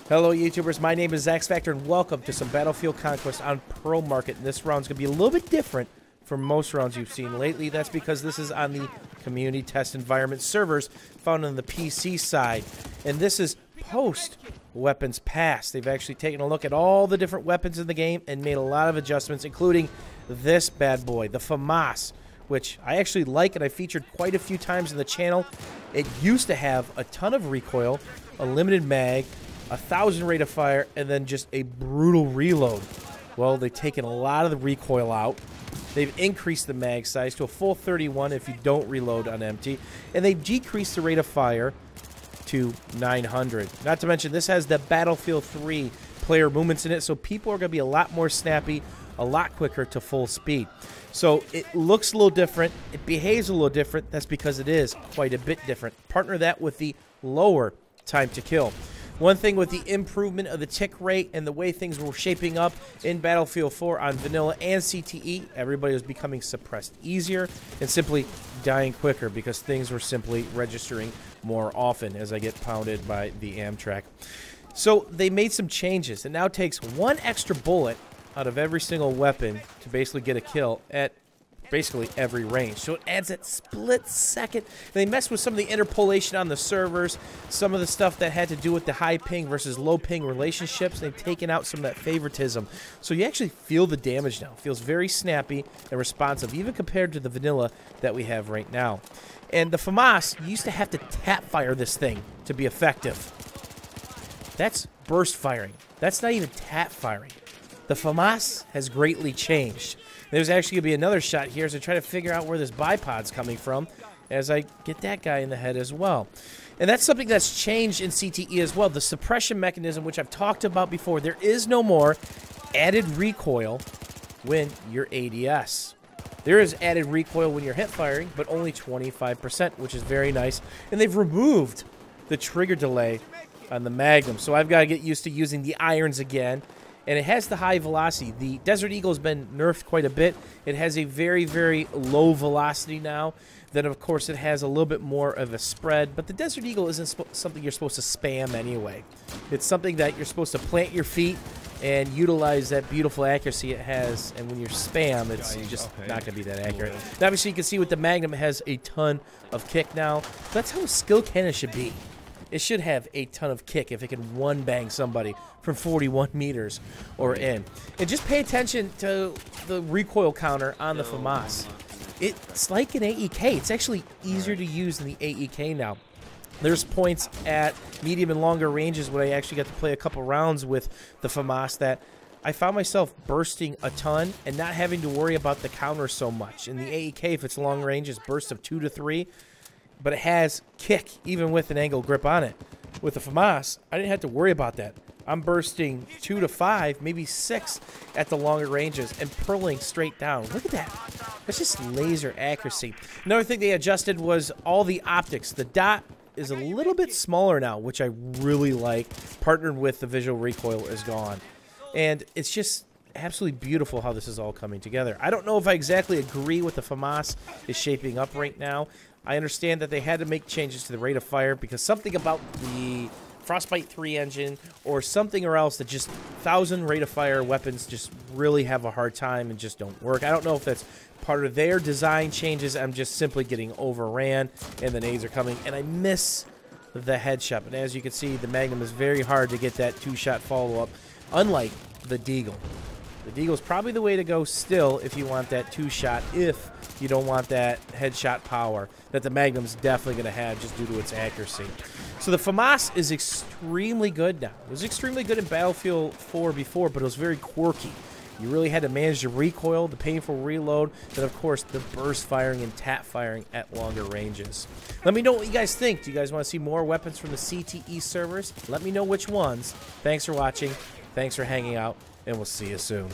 Hello YouTubers, my name is Zach Factor and welcome to some Battlefield Conquest on Pearl Market. And this round's going to be a little bit different from most rounds you've seen lately. That's because this is on the community test environment servers found on the PC side. And this is post weapons pass. They've actually taken a look at all the different weapons in the game and made a lot of adjustments, including this bad boy, the FAMAS, which I actually like and I featured quite a few times in the channel. It used to have a ton of recoil, a limited mag, 1,000 rate of fire, and then just a brutal reload. Well, they've taken a lot of the recoil out. They've increased the mag size to a full 31 if you don't reload on empty, and they've decreased the rate of fire to 900. Not to mention, this has the Battlefield 3 player movements in it, so people are going to be a lot more snappy, a lot quicker to full speed. So it looks a little different. It behaves a little different. That's because it is quite a bit different. Partner that with the lower time to kill. One thing with the improvement of the tick rate and the way things were shaping up in Battlefield 4 on vanilla and CTE, everybody was becoming suppressed easier and simply dying quicker because things were simply registering more often as I get pounded by the Amtrak. So they made some changes. It now takes one extra bullet out of every single weapon to basically get a kill at basically every range. So it adds that split second. They messed with some of the interpolation on the servers, some of the stuff that had to do with the high ping versus low ping relationships. They've taken out some of that favoritism. So you actually feel the damage now. It feels very snappy and responsive, even compared to the vanilla that we have right now. And the FAMAS, you used to have to tap fire this thing to be effective. That's burst firing. That's not even tap firing. The FAMAS has greatly changed. There's actually going to be another shot here as I try to figure out where this bipod's coming from as I get that guy in the head as well. And that's something that's changed in CTE as well. The suppression mechanism, which I've talked about before, there is no more added recoil when you're ADS. There is added recoil when you're hip firing, but only 25%, which is very nice. And they've removed the trigger delay on the Magnum, so I've got to get used to using the irons again. And it has the high velocity. The Desert Eagle has been nerfed quite a bit. It has a very, very low velocity now. Then, of course, it has a little bit more of a spread. But the Desert Eagle isn't something you're supposed to spam anyway. It's something that you're supposed to plant your feet and utilize that beautiful accuracy it has. And when you spam, it's just not going to be that accurate. And obviously, you can see with the Magnum, it has a ton of kick now. That's how a skill cannon should be. It should have a ton of kick if it can one-bang somebody from 41 meters or in. And just pay attention to the recoil counter on the FAMAS. It's like an AEK. It's actually easier to use than the AEK now. There's points at medium and longer ranges when I actually got to play a couple rounds with the FAMAS that I found myself bursting a ton and not having to worry about the counter so much. In the AEK, if it's long range, it's bursts of 2 to 3. But it has kick, even with an angle grip on it. With the FAMAS, I didn't have to worry about that. I'm bursting 2 to 5, maybe 6 at the longer ranges and purling straight down. Look at that. That's just laser accuracy. Another thing they adjusted was all the optics. The dot is a little bit smaller now, which I really like. Partnered with the visual recoil is gone. And it's just absolutely beautiful how this is all coming together. I don't know if I exactly agree with the FAMAS is shaping up right now. I understand that they had to make changes to the rate of fire because something about the Frostbite 3 engine or something or else that just 1,000 rate of fire weapons just really have a hard time and just don't work. I don't know if that's part of their design changes. I'm just simply getting overran and the nades are coming and I miss the headshot. And as you can see, the Magnum is very hard to get that 2-shot follow-up, unlike the Deagle. The Deagle is probably the way to go still if you want that 2-shot, if you don't want that headshot power that the Magnum's definitely going to have just due to its accuracy. So the FAMAS is extremely good now. It was extremely good in Battlefield 4 before, but it was very quirky. You really had to manage the recoil, the painful reload, and of course the burst firing and tap firing at longer ranges. Let me know what you guys think. Do you guys want to see more weapons from the CTE servers? Let me know which ones. Thanks for watching. Thanks for hanging out. And we'll see you soon.